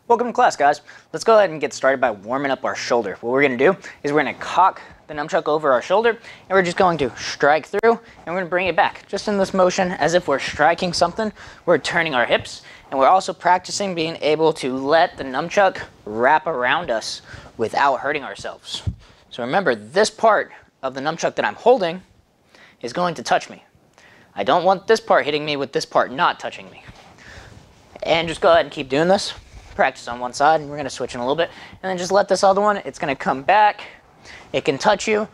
Welcome to class, guys. Let's go ahead and get started by warming up our shoulder. What we're going to do is we're going to cock the nunchuck over our shoulder, and we're just going to strike through, and we're going to bring it back. Just in this motion, as if we're striking something, we're turning our hips, and we're also practicing being able to let the nunchuck wrap around us without hurting ourselves. So remember, this part of the nunchuck that I'm holding is going to touch me. I don't want this part hitting me with this part not touching me. And just go ahead and keep doing this. Practice on one side, and we're going to switch in a little bit, and then just let this other one, it's going to come back. It can touch you.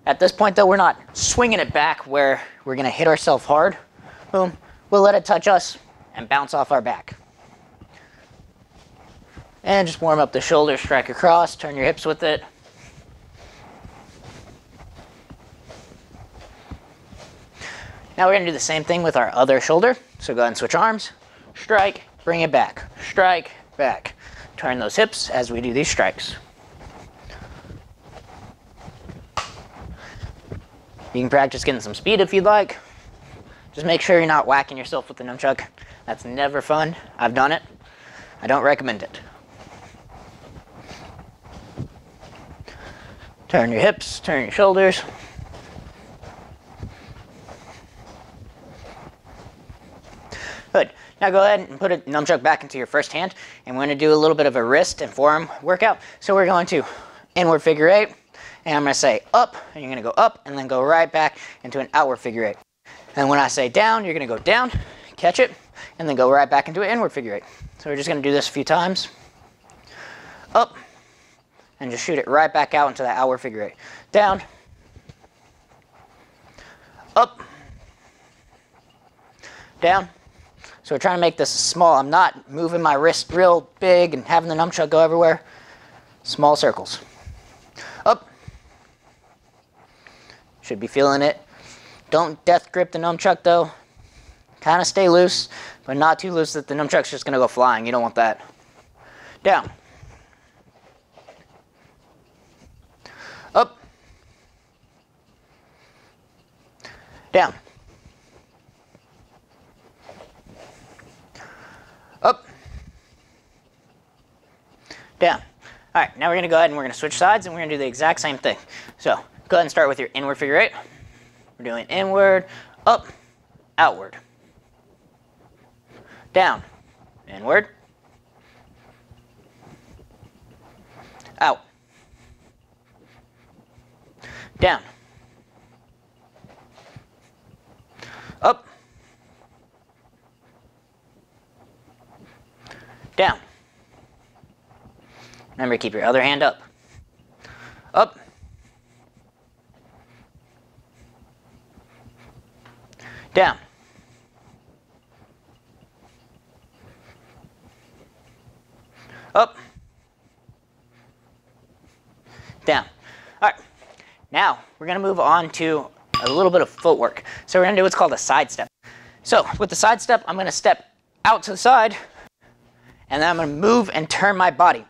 At this point, though, we're not swinging it back where we're going to hit ourselves hard. Boom. We'll let it touch us and bounce off our back. And just warm up the shoulder, strike across, turn your hips with it. Now we're going to do the same thing with our other shoulder. So go ahead and switch arms, strike, bring it back, strike, back. Turn those hips as we do these strikes. You can practice getting some speed if you'd like. Just make sure you're not whacking yourself with the nunchuck. That's never fun. I've done it. I don't recommend it. Turn your hips, turn your shoulders. Good. Now go ahead and put a nunchuck back into your first hand, and we're going to do a little bit of a wrist and forearm workout. So we're going to inward figure eight, and I'm going to say up, and you're going to go up, and then go right back into an outward figure eight. And when I say down, you're going to go down, catch it, and then go right back into an inward figure eight. So we're just going to do this a few times. Up, and just shoot it right back out into that outward figure eight. Down, up, down. So we're trying to make this small. I'm not moving my wrist real big and having the nunchuck go everywhere. Small circles. Up. Should be feeling it. Don't death grip the nunchuck though. Kind of stay loose, but not too loose that the nunchuck's just going to go flying. You don't want that. Down. Up. Down. Up, down. All right, now we're going to go ahead and we're going to switch sides, and we're going to do the exact same thing. So go ahead and start with your inward figure eight. We're doing inward, up, outward, down, inward, out, down, up, down. Remember, keep your other hand up. Up. Down. Up. Down. All right. Now, we're going to move on to a little bit of footwork. So we're going to do what's called a side step. So with the side step, I'm going to step out to the side, and then I'm going to move and turn my body.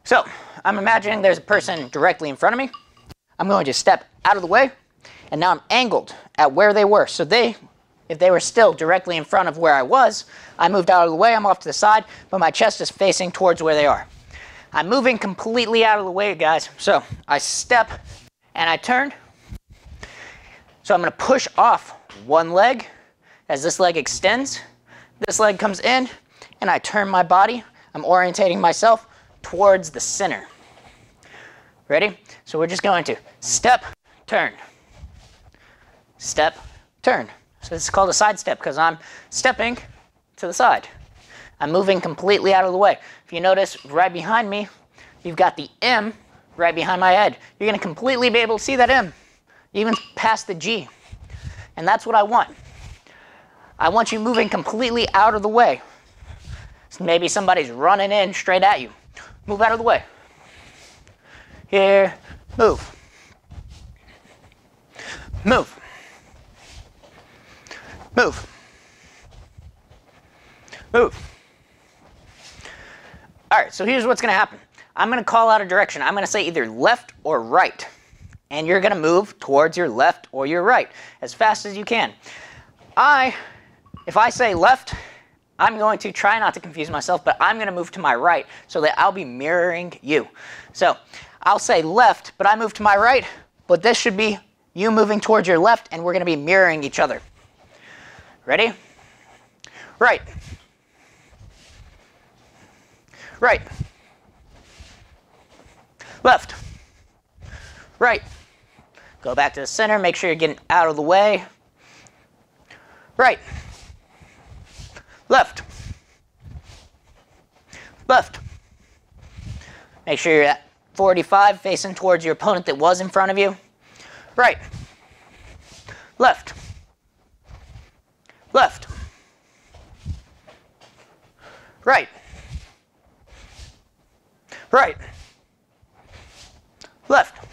So I'm imagining there's a person directly in front of me. I'm going to step out of the way, and now I'm angled at where they were. So if they were still directly in front of where I was, I moved out of the way, I'm off to the side, but my chest is facing towards where they are. I'm moving completely out of the way, guys. So I step and I turn. So I'm going to push off one leg as this leg extends. This leg comes in, and I turn my body. I'm orientating myself towards the center. Ready? So we're just going to step, turn, step, turn. So this is called a side step because I'm stepping to the side. I'm moving completely out of the way. If you notice, right behind me, you've got the M right behind my head. You're going to completely be able to see that M, even past the G. And that's what I want. I want you moving completely out of the way. So maybe somebody's running in straight at you. Move out of the way. Here, move. Move. Move. Move. All right, so here's what's going to happen. I'm going to call out a direction. I'm going to say either left or right. And you're going to move towards your left or your right as fast as you can. If I say left, I'm going to try not to confuse myself, but I'm going to move to my right so that I'll be mirroring you. So I'll say left, but I move to my right, but this should be you moving towards your left, and we're going to be mirroring each other. Ready? Right. Right. Left. Right. Go back to the center, make sure you're getting out of the way. Right. Left. Left. Make sure you're at 45, facing towards your opponent that was in front of you. Right. Left. Left. Right. Right. Left.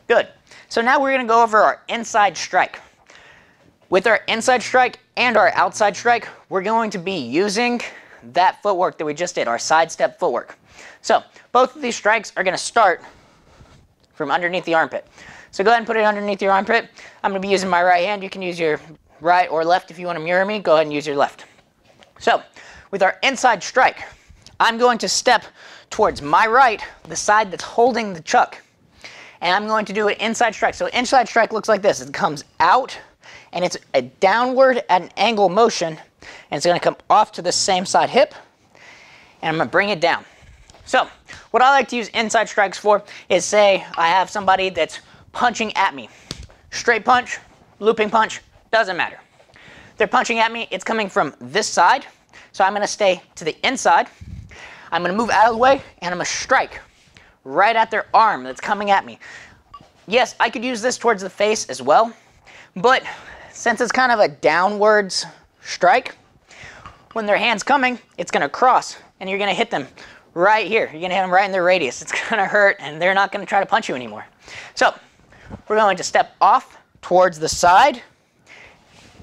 Good. So now we're going to go over our inside strike. With our inside strike and our outside strike, we're going to be using that footwork that we just did, our sidestep footwork. So both of these strikes are going to start from underneath the armpit. So go ahead and put it underneath your armpit. I'm going to be using my right hand. You can use your right or left if you want to mirror me. Go ahead and use your left. So with our inside strike, I'm going to step towards my right, the side that's holding the chuck. And I'm going to do an inside strike. So inside strike looks like this. It comes out, and it's a downward at an angle motion, and it's going to come off to the same side hip, and I'm going to bring it down. So what I like to use inside strikes for is, say I have somebody that's punching at me. Straight punch, looping punch, doesn't matter. They're punching at me, it's coming from this side, so I'm going to stay to the inside. I'm going to move out of the way, and I'm going to strike right at their arm that's coming at me. Yes, I could use this towards the face as well, but since it's kind of a downwards strike, when their hand's coming, it's going to cross, and you're going to hit them right here. You're going to hit them right in their radius. It's going to hurt, and they're not going to try to punch you anymore. So we're going to step off towards the side,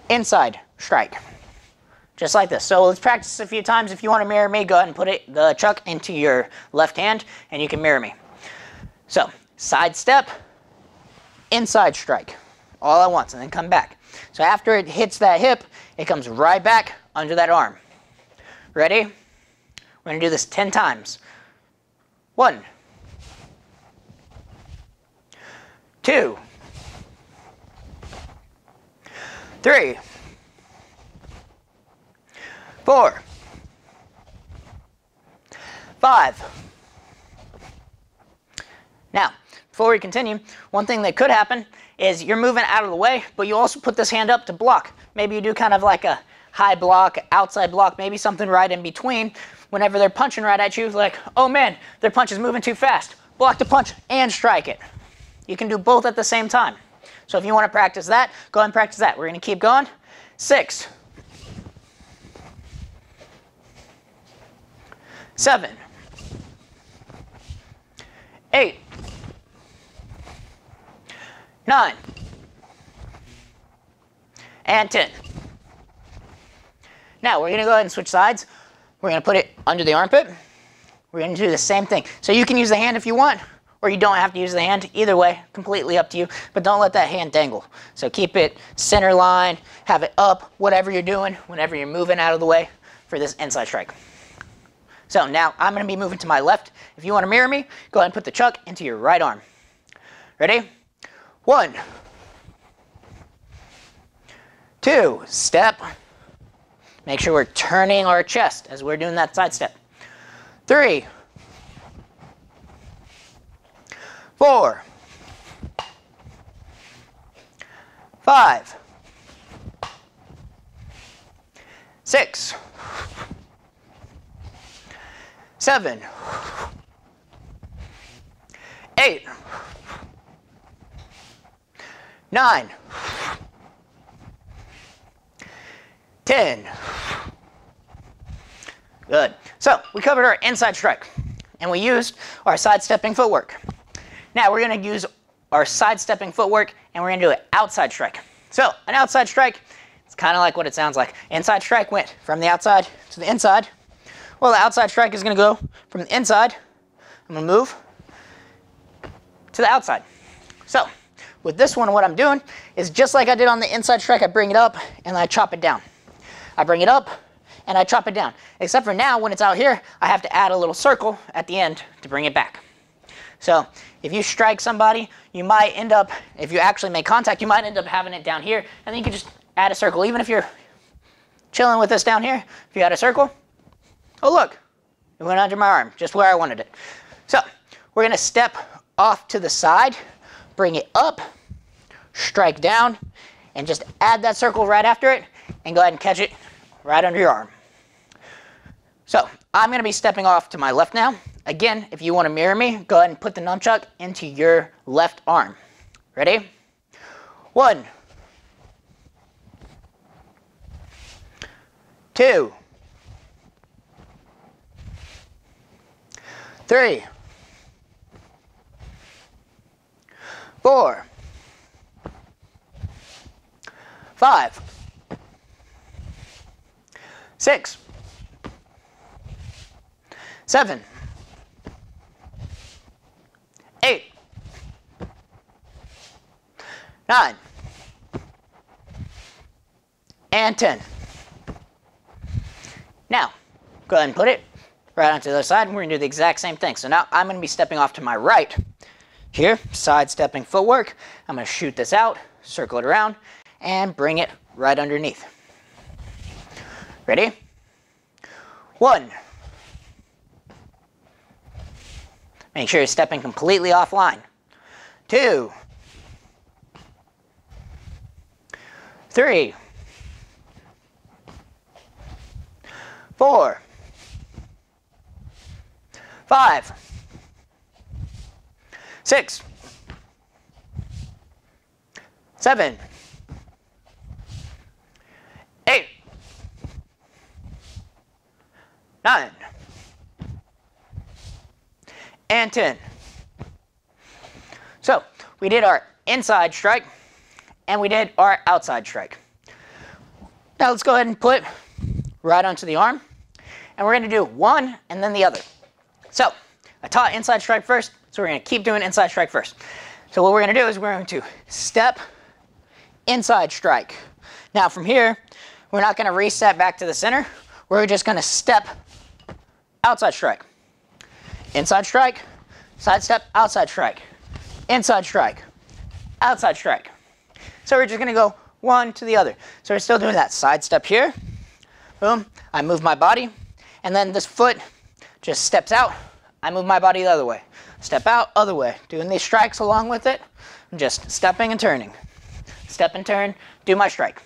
inside strike, just like this. So let's practice a few times. If you want to mirror me, go ahead and put the chuck into your left hand, and you can mirror me. So side step, inside strike, all at once, and then come back. So after it hits that hip, it comes right back under that arm. Ready? We're going to do this 10 times. 1, 2, 3, 4, 5. Now, before we continue, one thing that could happen is you're moving out of the way, but you also put this hand up to block. Maybe you do kind of like a high block, outside block, maybe something right in between. Whenever they're punching right at you, like, oh man, their punch is moving too fast. Block the punch and strike it. You can do both at the same time. So if you want to practice that, go ahead and practice that. We're going to keep going. 6, 7, 8, 9, and 10. Now we're going to go ahead and switch sides. We're going to put it under the armpit. We're going to do the same thing. So you can use the hand if you want, or you don't have to use the hand. Either way, completely up to you, but don't let that hand dangle. So keep it center line, have it up, whatever you're doing, whenever you're moving out of the way for this inside strike. So now I'm going to be moving to my left. If you want to mirror me, go ahead and put the chuck into your right arm. Ready? 1, 2, step. Make sure we're turning our chest as we're doing that side step. 3, 4, 5, 6, 7, 8, 9, 10. Good. So we covered our inside strike, and we used our sidestepping footwork. Now we're going to use our sidestepping footwork, and we're going to do an outside strike. So an outside strike, it's kind of like what it sounds like. Inside strike went from the outside to the inside. Well, the outside strike is going to go from the inside. I'm going to move to the outside. So with this one, what I'm doing is just like I did on the inside strike, I bring it up and I chop it down. I bring it up, and I chop it down. Except for now, when it's out here, I have to add a little circle at the end to bring it back. So if you strike somebody, you might end up, if you actually make contact, you might end up having it down here, and then you can just add a circle. Even if you're chilling with this down here, if you add a circle, oh look, it went under my arm, just where I wanted it. So we're gonna step off to the side, bring it up, strike down, and just add that circle right after it, and go ahead and catch it right under your arm. So I'm gonna be stepping off to my left now. Again, if you wanna mirror me, go ahead and put the nunchuck into your left arm. Ready? 1, 2, 3, 4, 5, 6, 7, 8, 9, and 10. Now, go ahead and put it right onto the other side, and we're going to do the exact same thing. So now I'm going to be stepping off to my right. Here, sidestepping footwork. I'm going to shoot this out, circle it around, and bring it right underneath. Ready? 1. Make sure you're stepping completely offline. 2, 3, 4, 5, 6, 7, 8, 9, and 10. So we did our inside strike and we did our outside strike. Now let's go ahead and put right onto the arm, and we're going to do one and then the other. So I taught inside strike first, so we're going to keep doing inside strike first. So what we're going to do is we're going to step, inside strike. Now from here, we're not going to reset back to the center. We're just going to step, outside strike. Inside strike, side step, outside strike. Inside strike, outside strike. So we're just going to go one to the other. So we're still doing that side step here. Boom, I move my body, and then this foot just steps out. I move my body the other way. Step out, other way. Doing these strikes along with it. Just stepping and turning. Step and turn, do my strike.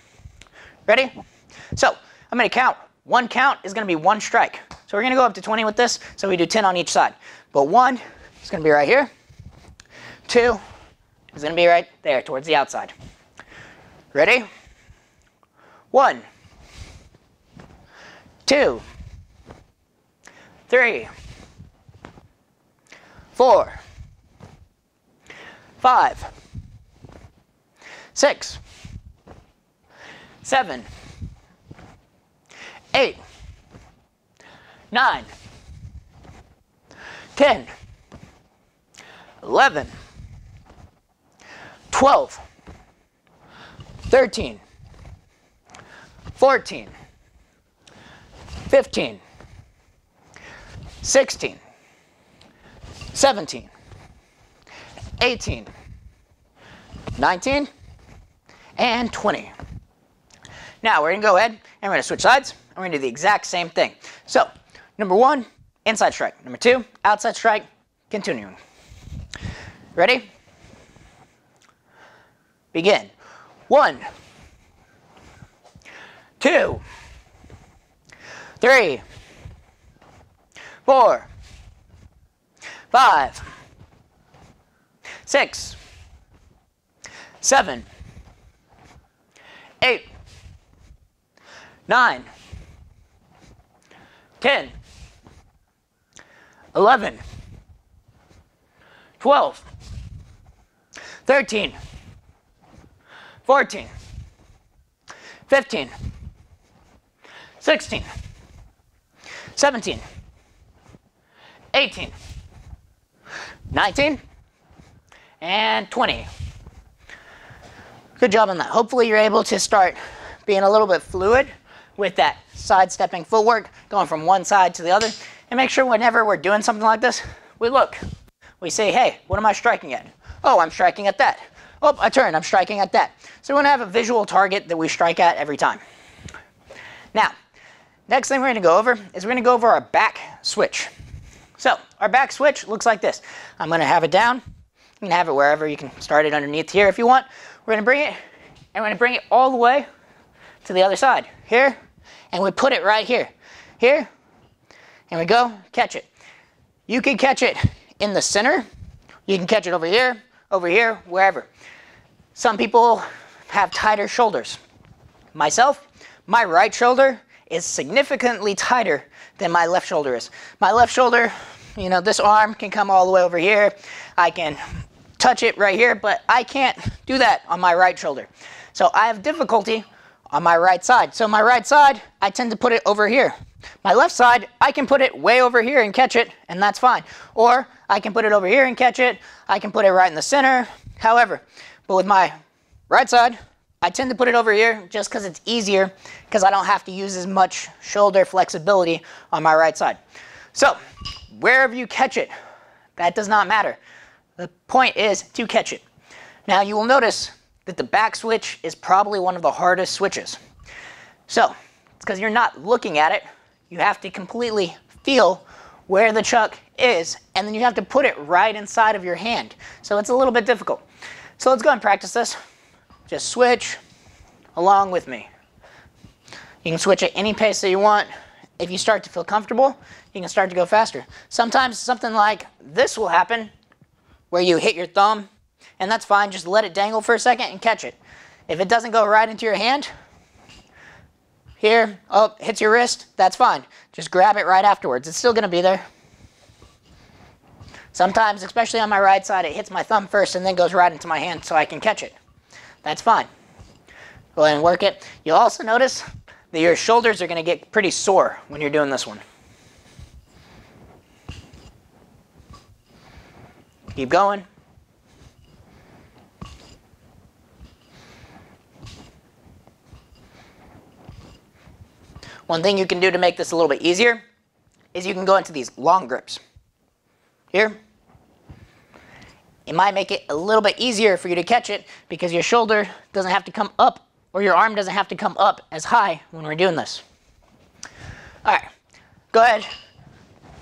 Ready? So I'm going to count. One count is going to be one strike. So we're going to go up to 20 with this, so we do 10 on each side. But 1 is going to be right here. 2 is going to be right there towards the outside. Ready? 1, 2, 3, 4, 5, 6, 7, 8, 9, 10, 11, 12, 13, 14, 15, 16, 17, 18, 19, and 20. Now we're going to go ahead and we're going to switch sides and we're going to do the exact same thing. So, number 1, inside strike. Number 2, outside strike, continuing. Ready? Begin. 1, 2, 3, 4, 5, 6, 7, 8, 9, 10, 11, 12, 13, 14, 15, 16, 17, 18, 19, and 20. Good job on that. Hopefully you're able to start being a little bit fluid with that sidestepping footwork, going from one side to the other. And make sure whenever we're doing something like this, we look. We say, hey, what am I striking at? Oh, I'm striking at that. Oh, I turn, I'm striking at that. So we want to have a visual target that we strike at every time. Now, next thing we're going to go over is we're going to go over our back switch. So our back switch looks like this. I'm going to have it down. You can have it wherever. You can start it underneath here if you want. We're going to bring it, and we're going to bring it all the way to the other side. Here, and we put it right here. Here, and we go, catch it. You can catch it in the center. You can catch it over here, wherever. Some people have tighter shoulders. Myself, my right shoulder is significantly tighter than my left shoulder is. My left shoulder, you know, this arm can come all the way over here. I can touch it right here, but I can't do that on my right shoulder. So I have difficulty on my right side. So my right side, I tend to put it over here. My left side, I can put it way over here and catch it, and that's fine. Or I can put it over here and catch it. I can put it right in the center, however. But with my right side, I tend to put it over here just because it's easier, because I don't have to use as much shoulder flexibility on my right side. So wherever you catch it, that does not matter. The point is to catch it. Now you will notice that the back switch is probably one of the hardest switches. So it's because you're not looking at it. You have to completely feel where the chuck is, and then you have to put it right inside of your hand. So it's a little bit difficult. So let's go and practice this. Just switch along with me. You can switch at any pace that you want. If you start to feel comfortable, you can start to go faster. Sometimes something like this will happen where you hit your thumb, and that's fine. Just let it dangle for a second and catch it. If it doesn't go right into your hand, here, oh, hits your wrist, that's fine. Just grab it right afterwards. It's still going to be there. Sometimes, especially on my right side, it hits my thumb first and then goes right into my hand so I can catch it. That's fine. Go ahead and work it. You'll also notice that your shoulders are going to get pretty sore when you're doing this one. Keep going. One thing you can do to make this a little bit easier is you can go into these long grips. Here. It might make it a little bit easier for you to catch it because your shoulder doesn't have to come up, or your arm doesn't have to come up as high when we're doing this. All right, go ahead.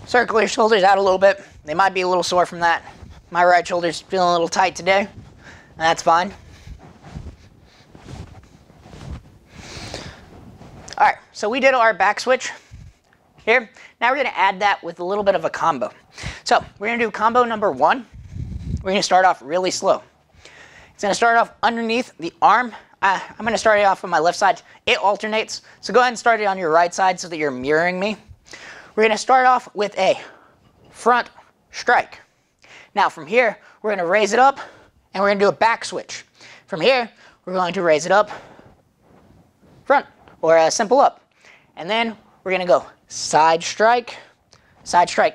Circle your shoulders out a little bit. They might be a little sore from that. My right shoulder's feeling a little tight today, and that's fine. All right, so we did our back switch here. Now we're going to add that with a little bit of a combo. So we're going to do combo number 1. We're going to start off really slow. It's going to start off underneath the arm. I'm going to start it off on my left side. It alternates, so go ahead and start it on your right side so that you're mirroring me. We're going to start off with a front strike. Now from here, we're going to raise it up, and we're going to do a back switch. From here, we're going to raise it up, front, or a simple up. And then we're going to go side strike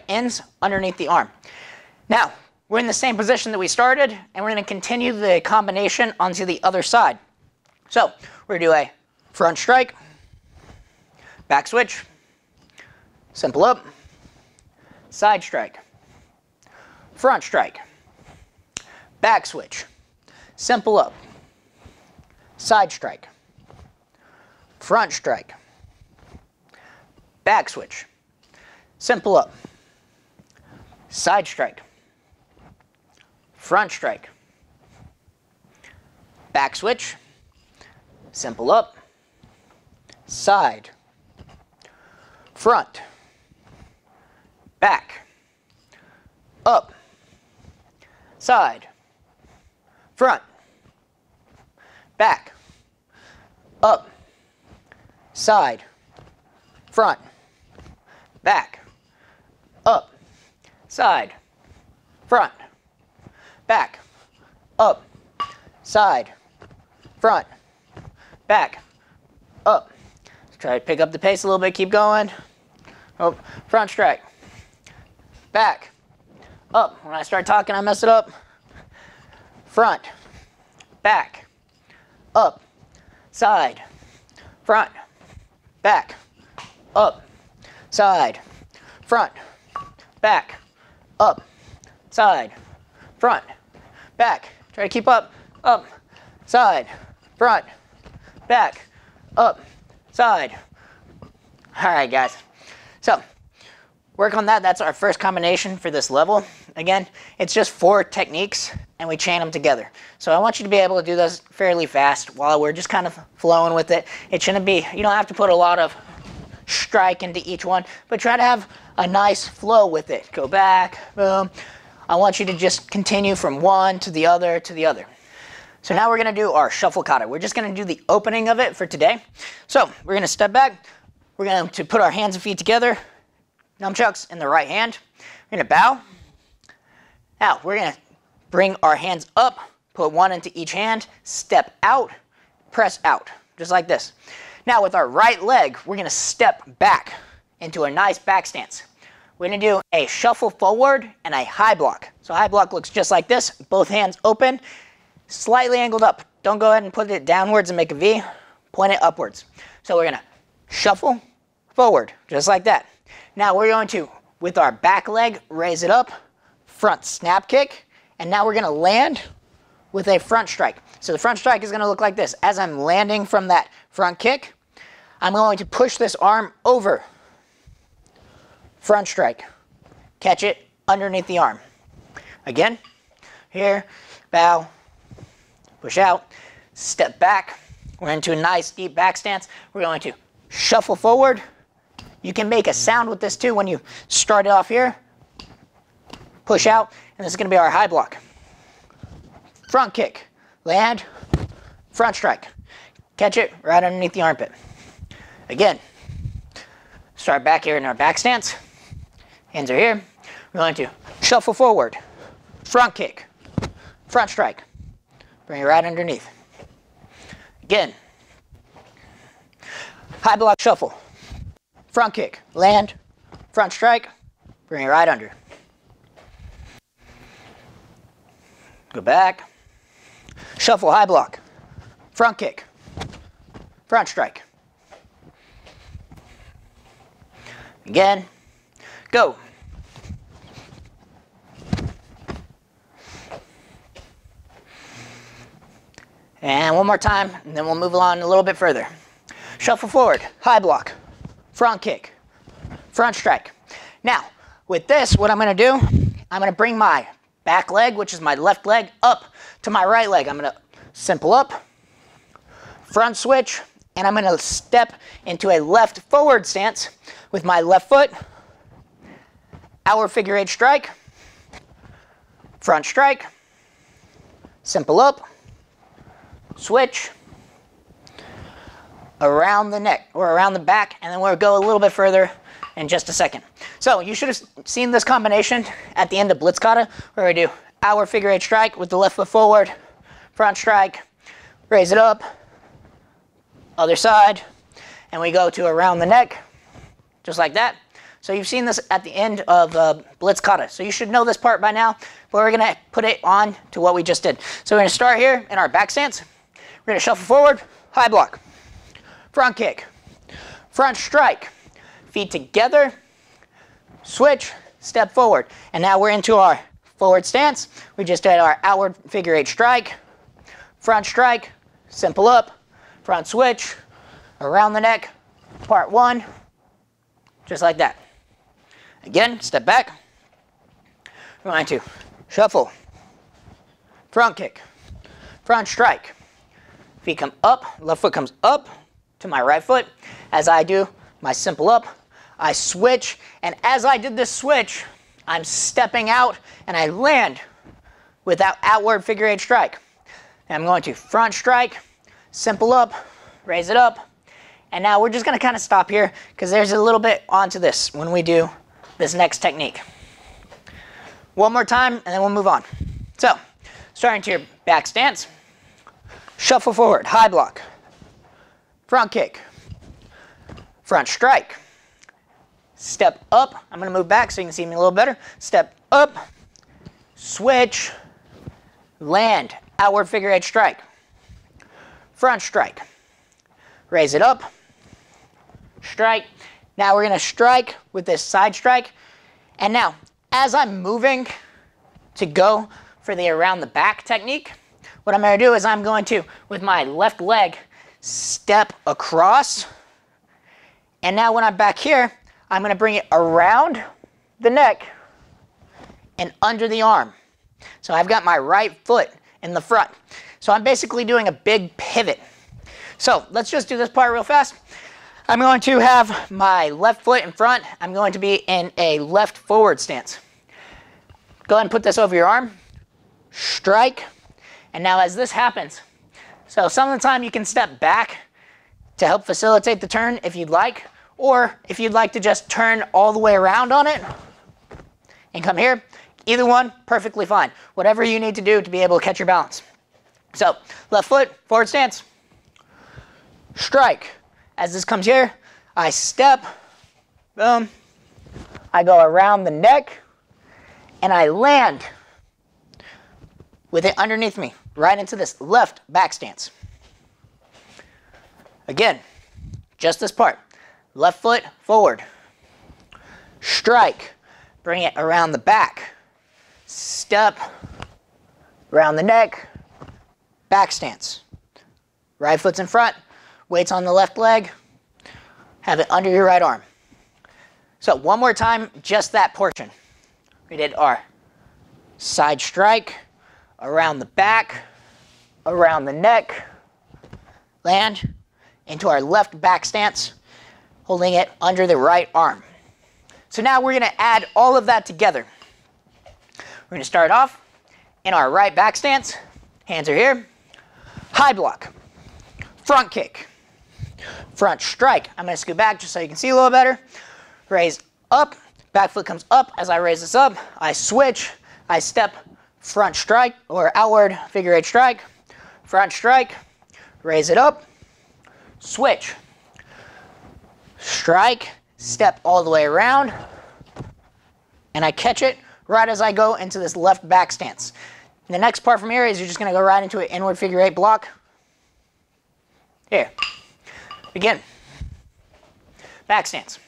ends underneath the arm. Now, we're in the same position that we started, and we're going to continue the combination onto the other side. So we're going to do a front strike, back switch, simple up, side strike, front strike, back switch, simple up, side strike, front strike, back switch, simple up, side strike, front strike, back switch, simple up, side, front, back, up, side, front, back, up, side, front, back, up, side, front, back, up, side, front, back, up. Try to pick up the pace a little bit, keep going. Oh, front strike, back, up. When I start talking, I mess it up. Front, back, up, side, front, back, up, side, front, back, up, side, front, back. Try to keep up, side, front, back, up, side. All right, guys. So work on that. That's our first combination for this level. Again, it's just 4 techniques, and we chain them together. So I want you to be able to do this fairly fast while we're just kind of flowing with it. It shouldn't be, you don't have to put a lot of strike into each one, but try to have a nice flow with it. Go back, boom. I want you to just continue from one to the other to the other. So now we're going to do our shuffle kata. We're just going to do the opening of it for today. So we're going to step back. We're going to put our hands and feet together. Nunchucks in the right hand. We're going to bow. Now we're going to bring our hands up, put one into each hand, step out, press out, just like this. Now with our right leg, we're going to step back into a nice back stance. We're going to do a shuffle forward and a high block. So high block looks just like this, both hands open, slightly angled up. Don't go ahead and put it downwards and make a V, point it upwards. So we're going to shuffle forward, just like that. Now we're going to, with our back leg, raise it up, front snap kick, and now we're going to land with a front strike. So the front strike is going to look like this. As I'm landing from that front kick, I'm going to push this arm over. Front strike. Catch it underneath the arm. Again, here, bow, push out, step back. We're into a nice deep back stance. We're going to shuffle forward. You can make a sound with this too when you start it off here. Push out, and this is going to be our high block. Front kick, land, front strike. Catch it right underneath the armpit. Again, start back here in our back stance. Hands are here. We're going to shuffle forward, front kick, front strike. Bring it right underneath. Again, high block shuffle. Front kick, land, front strike, bring it right under. Go back, shuffle high block, front kick, front strike. Again, go. And one more time, and then we'll move along a little bit further. Shuffle forward, high block, front kick, front strike. Now, with this, what I'm going to do, I'm going to bring my back leg, which is my left leg, up to my right leg. I'm going to simple up, front switch, and I'm going to step into a left forward stance with my left foot, our figure 8 strike, front strike, simple up, switch, around the neck or around the back, and then we'll go a little bit further in just a second. So you should have seen this combination at the end of Blitz Kata, where we do our figure 8 strike with the left foot forward, front strike, raise it up, other side, and we go to around the neck, just like that. So you've seen this at the end of Blitz Kata. So you should know this part by now, but we're going to put it on to what we just did. So we're going to start here in our back stance. We're going to shuffle forward, high block, front kick, front strike, feet together, switch, step forward. And now we're into our forward stance. We just did our outward figure 8 strike, front strike, simple up, front switch, around the neck, part 1, just like that. Again, step back. We're going to shuffle, front kick, front strike. Feet come up, left foot comes up to my right foot. As I do my simple up, I switch, and as I did this switch, I'm stepping out and I land with that outward figure 8 strike. And I'm going to front strike, simple up, raise it up, and now we're just going to kind of stop here because there's a little bit onto this when we do this next technique. One more time, and then we'll move on. So, starting to your back stance, shuffle forward, high block, front kick, front strike, step up. I'm going to move back so you can see me a little better. Step up, switch, land, outward figure 8 strike, front strike, raise it up, strike. Now we're gonna strike with this side strike. And now, as I'm moving to go for the around the back technique, what I'm gonna do is I'm going to, with my left leg, step across. And now when I'm back here, I'm gonna bring it around the neck and under the arm. So I've got my right foot in the front. So I'm basically doing a big pivot. So let's just do this part real fast. I'm going to have my left foot in front. I'm going to be in a left forward stance. Go ahead and put this over your arm. Strike. And now as this happens, so some of the time you can step back to help facilitate the turn if you'd like, or if you'd like to just turn all the way around on it and come here. Either one, perfectly fine. Whatever you need to do to be able to catch your balance. So left foot, forward stance. Strike. As this comes here, I step, boom. I go around the neck, and I land with it underneath me, right into this left back stance. Again, just this part. Left foot, forward. Strike. Bring it around the back. Step, around the neck, back stance. Right foot's in front. Weights on the left leg, have it under your right arm. So one more time, just that portion. We did our side strike, around the back, around the neck, land into our left back stance, holding it under the right arm. So now we're gonna add all of that together. We're gonna start off in our right back stance, hands are here, high block, front kick, front strike. I'm going to scoot back just so you can see a little better. Raise up. Back foot comes up. As I raise this up, I switch. I step front strike or outward figure eight strike. Front strike. Raise it up. Switch. Strike. Step all the way around. And I catch it right as I go into this left back stance. And the next part from here is you're just going to go right into an inward figure eight block. Here. Again, back stance,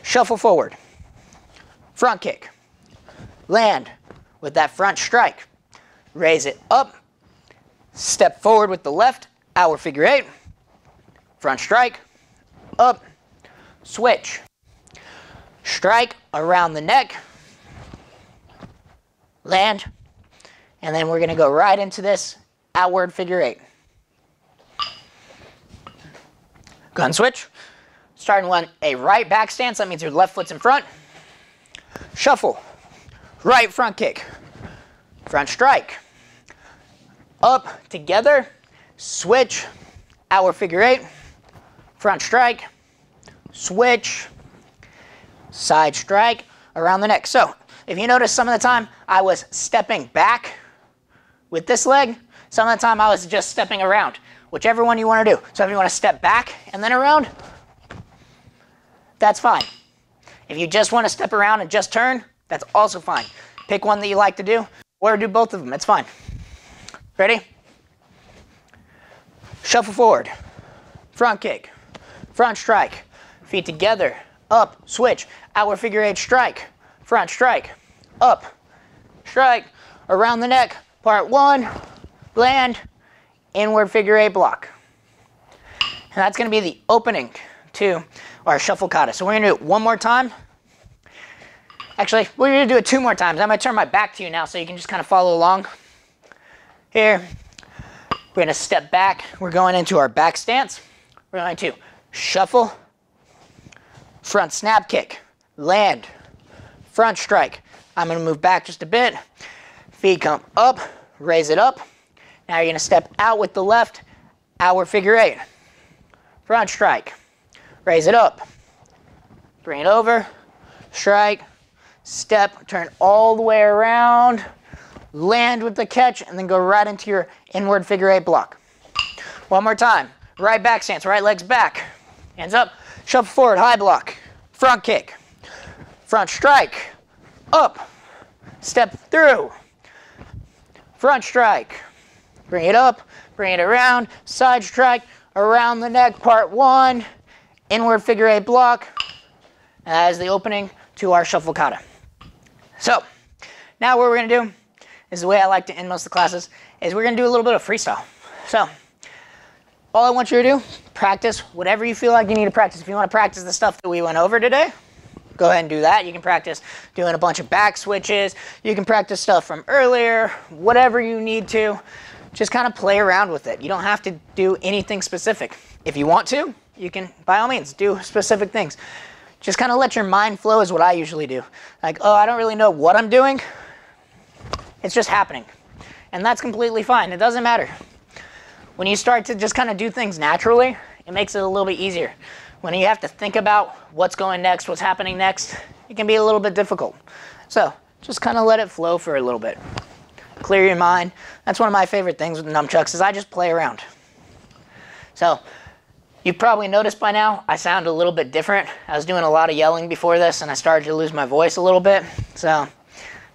shuffle forward, front kick, land with that front strike, raise it up, step forward with the left, outward figure eight, front strike, up, switch, strike around the neck, land, and then we're going to go right into this outward figure eight. Go ahead and switch. Starting with a right back stance, that means your left foot's in front. Shuffle. Right front kick. Front strike. Up, together. Switch. Outward figure eight. Front strike. Switch. Side strike around the neck. So, if you notice some of the time I was stepping back with this leg, some of the time I was just stepping around. Whichever one you want to do. So if you want to step back and then around, that's fine. If you just want to step around and just turn, that's also fine. Pick one that you like to do, or do both of them. It's fine. Ready? Shuffle forward. Front kick. Front strike. Feet together. Up. Switch. Outward figure eight strike. Front strike. Up. Strike. Around the neck. Part one. Land. Inward figure eight block. And that's going to be the opening to our shuffle kata. So we're going to do it one more time. Actually, we're going to do it two more times. I'm going to turn my back to you now so you can just kind of follow along. Here, we're going to step back. We're going into our back stance. We're going to shuffle, front snap kick, land, front strike. I'm going to move back just a bit. Feet come up, raise it up. Now you're going to step out with the left, outward figure eight. Front strike. Raise it up. Bring it over. Strike. Step. Turn all the way around. Land with the catch, and then go right into your inward figure eight block. One more time. Right back stance. Right leg's back. Hands up. Shuffle forward. High block. Front kick. Front strike. Up. Step through. Front strike. Bring it up, bring it around, side strike, around the neck, part one, inward figure 8 block as the opening to our shuffle kata. So now what we're going to do is the way I like to end most of the classes is we're going to do a little bit of freestyle. So all I want you to do, practice whatever you feel like you need to practice. If you want to practice the stuff that we went over today, go ahead and do that. You can practice doing a bunch of back switches. You can practice stuff from earlier, whatever you need to. Just kind of play around with it. You don't have to do anything specific. If you want to, you can, by all means, do specific things. Just kind of let your mind flow is what I usually do. Like, oh, I don't really know what I'm doing. It's just happening. And that's completely fine. It doesn't matter. When you start to just kind of do things naturally, it makes it a little bit easier. When you have to think about what's going next, what's happening next, it can be a little bit difficult. So just kind of let it flow for a little bit. Clear your mind. That's one of my favorite things with nunchucks is I just play around. So you've probably noticed by now I sound a little bit different. I was doing a lot of yelling before this and I started to lose my voice a little bit. So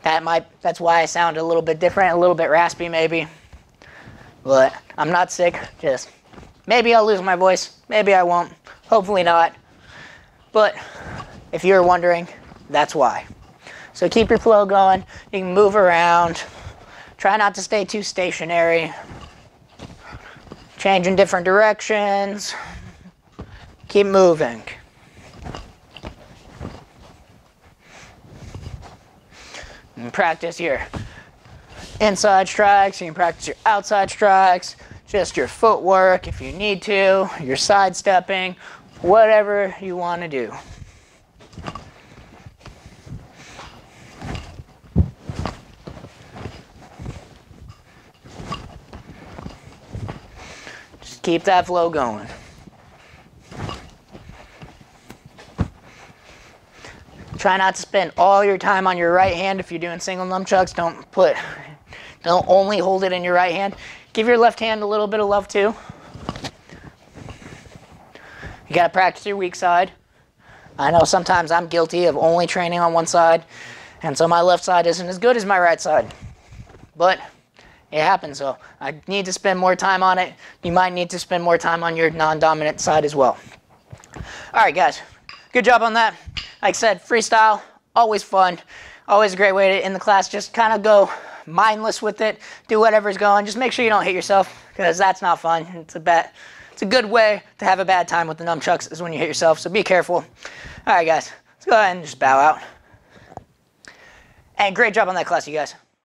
that's why I sound a little bit different, a little bit raspy maybe. But I'm not sick, just maybe I'll lose my voice, maybe I won't, hopefully not. But if you're wondering, that's why. So keep your flow going, you can move around, try not to stay too stationary, change in different directions, keep moving. And practice your inside strikes, you can practice your outside strikes, just your footwork if you need to, your sidestepping, whatever you want to do. Just keep that flow going. Try not to spend all your time on your right hand if you're doing single nunchucks. Don't only hold it in your right hand. Give your left hand a little bit of love too. You gotta practice your weak side. I know sometimes I'm guilty of only training on one side, and so my left side isn't as good as my right side. But it happens, so I need to spend more time on it. You might need to spend more time on your non-dominant side as well. All right, guys, good job on that. Like I said, freestyle, always fun, always a great way to end the class. Just kind of go mindless with it, do whatever's going. Just make sure you don't hit yourself, because that's not fun. It's a good way to have a bad time with the nunchucks is when you hit yourself, so be careful. All right, guys, let's go ahead and just bow out. And great job on that class, you guys.